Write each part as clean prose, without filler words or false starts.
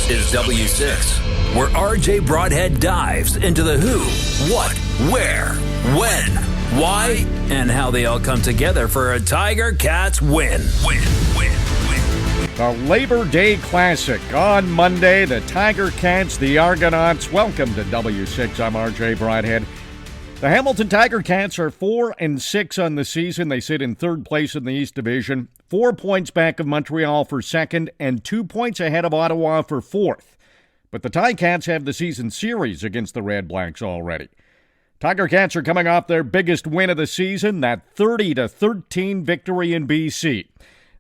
This is W6, where RJ Broadhead dives into the who, what, where, when, why, and how they all come together for a Tiger-Cats win. The Labor Day Classic on Monday. The Tiger-Cats, the Argonauts. Welcome to W6. I'm RJ Broadhead. The Hamilton Tiger-Cats are 4-6 on the season. They sit in third place in the East Division, 4 points back of Montreal for second, and 2 points ahead of Ottawa for fourth. But the Ticats have the season series against the Red Blacks already. Tiger-Cats are coming off their biggest win of the season, that 30-13 victory in BC.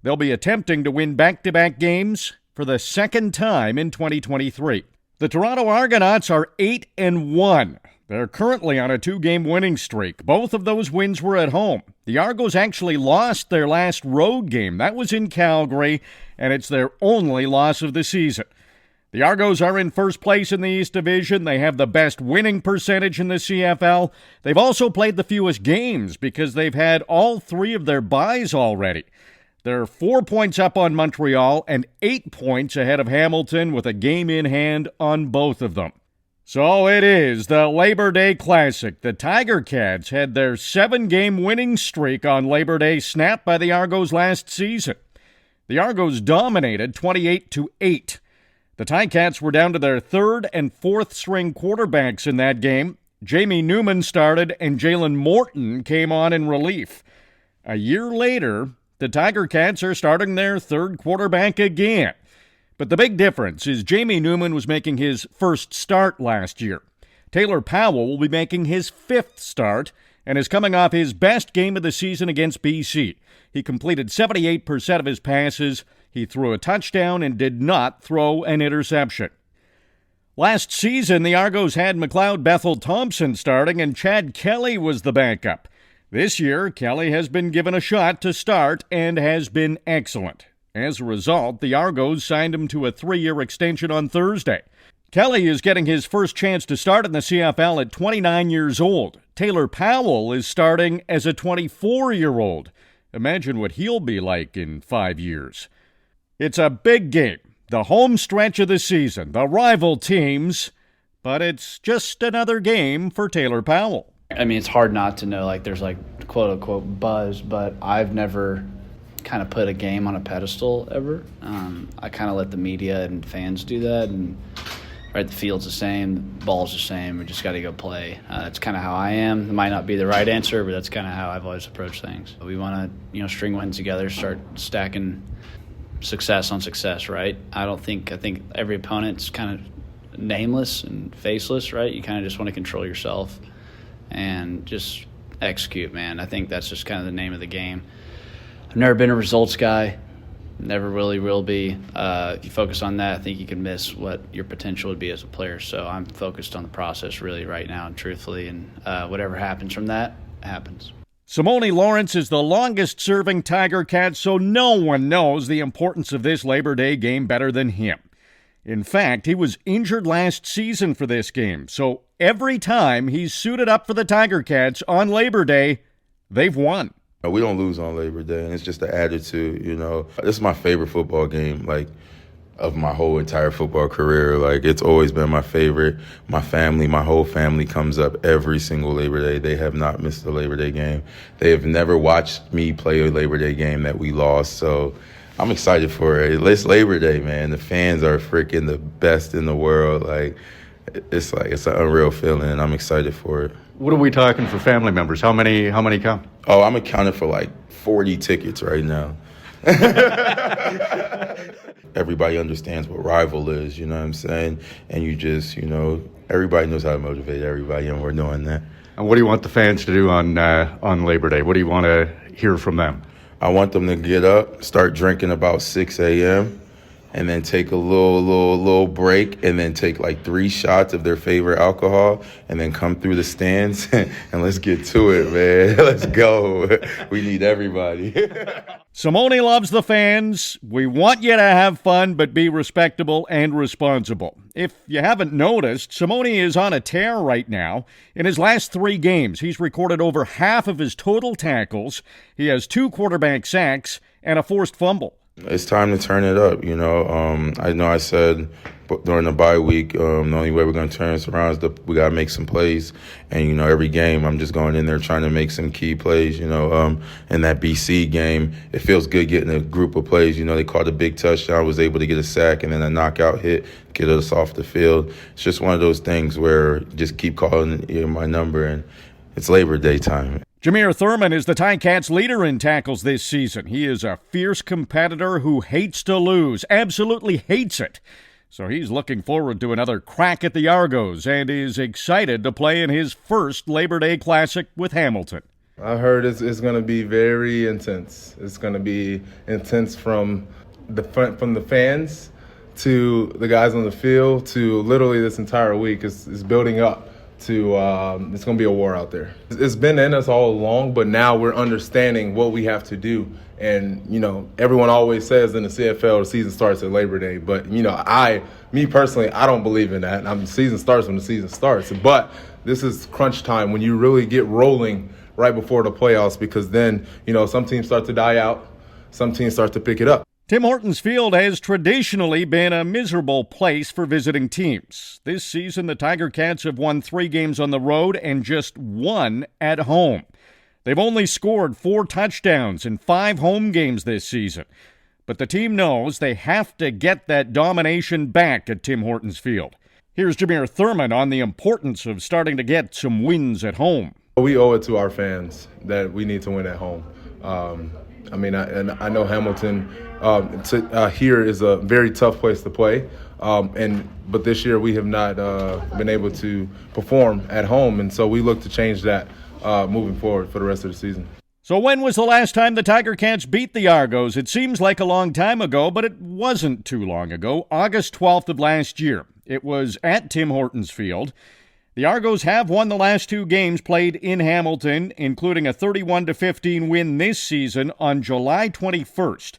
They'll be attempting to win back-to-back games for the second time in 2023. The Toronto Argonauts are 8-1. They're currently on a 2-game winning streak. Both of those wins were at home. The Argos actually lost their last road game. That was in Calgary, and it's their only loss of the season. The Argos are in first place in the East Division. They have the best winning percentage in the CFL. They've also played the fewest games because they've had all 3 of their byes already. They're 4 points up on Montreal and 8 points ahead of Hamilton with a game in hand on both of them. So it is the Labor Day Classic. The Tiger-Cats had their 7-game winning streak on Labor Day snapped by the Argos last season. The Argos dominated 28-8. The Ticats were down to their third and fourth string quarterbacks in that game. Jamie Newman started and Jalen Morton came on in relief. A year later, the Tiger-Cats are starting their third quarterback again. But the big difference is Jamie Newman was making his first start last year. Taylor Powell will be making his 5th start and is coming off his best game of the season against BC. He completed 78% of his passes. He threw a touchdown and did not throw an interception. Last season, the Argos had McLeod Bethel-Thompson starting and Chad Kelly was the backup. This year, Kelly has been given a shot to start and has been excellent. As a result, the Argos signed him to a 3-year extension on Thursday. Kelly is getting his first chance to start in the CFL at 29 years old. Taylor Powell is starting as a 24-year-old. Imagine what he'll be like in 5 years. It's a big game, the home stretch of the season, the rival teams, but it's just another game for Taylor Powell. I mean, it's hard not to know, there's quote-unquote buzz, but I've never kind of put a game on a pedestal ever. I kind of let the media and fans do that, and right, the field's the same, the ball's the same, we just got to go play. That's kind of how I am. It might not be the right answer, but that's kind of how I've always approached things. We want to, string wins together, start stacking success on success, right? I think every opponent's kind of nameless and faceless, right? You kind of just want to control yourself and just execute, man. I think that's just kind of the name of the game. I've never been a results guy, never really will be. If you focus on that, I think you can miss what your potential would be as a player. So I'm focused on the process really right now and truthfully, and whatever happens from that, happens. Simone Lawrence is the longest-serving Tiger-Cat, so no one knows the importance of this Labor Day game better than him. In fact, he was injured last season for this game, so every time he's suited up for the Tiger-Cats on Labor Day, they've won. We don't lose on Labor Day, and it's just an attitude, This is my favorite football game, of my whole entire football career. It's always been my favorite. My whole family comes up every single Labor Day. They have not missed a Labor Day game. They have never watched me play a Labor Day game that we lost, so I'm excited for it. It's Labor Day, man. The fans are freaking the best in the world. It's an unreal feeling, and I'm excited for it. What are we talking for family members? How many come? Oh, I'm accounting for 40 tickets right now. Everybody understands what rival is, you know what I'm saying? And you just, everybody knows how to motivate everybody, and we're doing that. And what do you want the fans to do on Labor Day? What do you want to hear from them? I want them to get up, start drinking about 6 a.m., and then take a little break, and then take 3 shots of their favorite alcohol, and then come through the stands, and let's get to it, man. Let's go. We need everybody. Simone loves the fans. We want you to have fun, but be respectable and responsible. If you haven't noticed, Simone is on a tear right now. In his last 3 games, he's recorded over half of his total tackles. He has 2 quarterback sacks and a forced fumble. It's time to turn it up, I know I said during the bye week, the only way we're going to turn this around is we got to make some plays. And, every game I'm just going in there trying to make some key plays, in that BC game, it feels good getting a group of plays. They called a big touchdown, I was able to get a sack and then a knockout hit, get us off the field. It's just one of those things where just keep calling my number, and it's Labor Day time. Jameer Thurman is the Ticats leader in tackles this season. He is a fierce competitor who hates to lose, absolutely hates it. So he's looking forward to another crack at the Argos and is excited to play in his first Labor Day Classic with Hamilton. I heard it's going to be very intense. It's going to be intense from the fans to the guys on the field to literally this entire week. It's building up to it's going to be a war out there. It's been in us all along, but now we're understanding what we have to do. And, everyone always says in the CFL the season starts at Labor Day. But, me personally, I don't believe in that. The season starts when the season starts. But this is crunch time when you really get rolling right before the playoffs, because then, some teams start to die out. Some teams start to pick it up. Tim Hortons Field has traditionally been a miserable place for visiting teams. This season, the Tiger-Cats have won 3 games on the road and just 1 at home. They've only scored 4 touchdowns in 5 home games this season. But the team knows they have to get that domination back at Tim Hortons Field. Here's Jameer Thurman on the importance of starting to get some wins at home. We owe it to our fans that we need to win at home. I know Hamilton here is a very tough place to play, but this year we have not been able to perform at home, and so we look to change that moving forward for the rest of the season. So when was the last time the Tiger-Cats beat the Argos? It seems like a long time ago, but it wasn't too long ago. August 12th of last year. It was at Tim Hortons Field. The Argos have won the last 2 games played in Hamilton, including a 31-15 win this season on July 21st.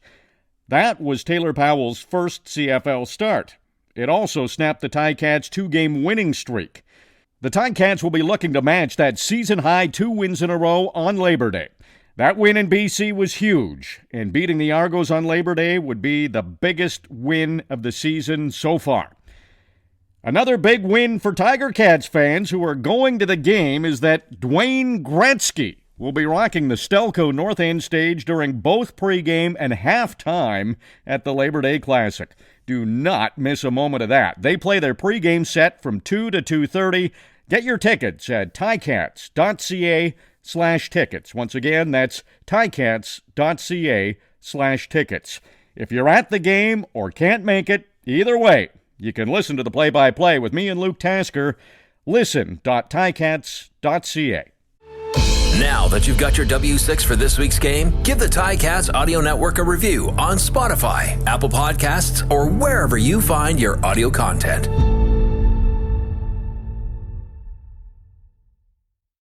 That was Taylor Powell's first CFL start. It also snapped the Ticats' 2-game winning streak. The Ticats will be looking to match that season-high 2 wins in a row on Labor Day. That win in BC was huge, and beating the Argos on Labor Day would be the biggest win of the season so far. Another big win for Tiger-Cats fans who are going to the game is that Dwayne Gretzky will be rocking the Stelco North End stage during both pregame and halftime at the Labor Day Classic. Do not miss a moment of that. They play their pregame set from 2 to 2:30. Get your tickets at ticats.ca/tickets. Once again, that's ticats.ca/tickets. If you're at the game or can't make it, either way, you can listen to the play-by-play with me and Luke Tasker. Listen.ticats.ca. Now that you've got your W6 for this week's game, give the Ticats Audio Network a review on Spotify, Apple Podcasts, or wherever you find your audio content.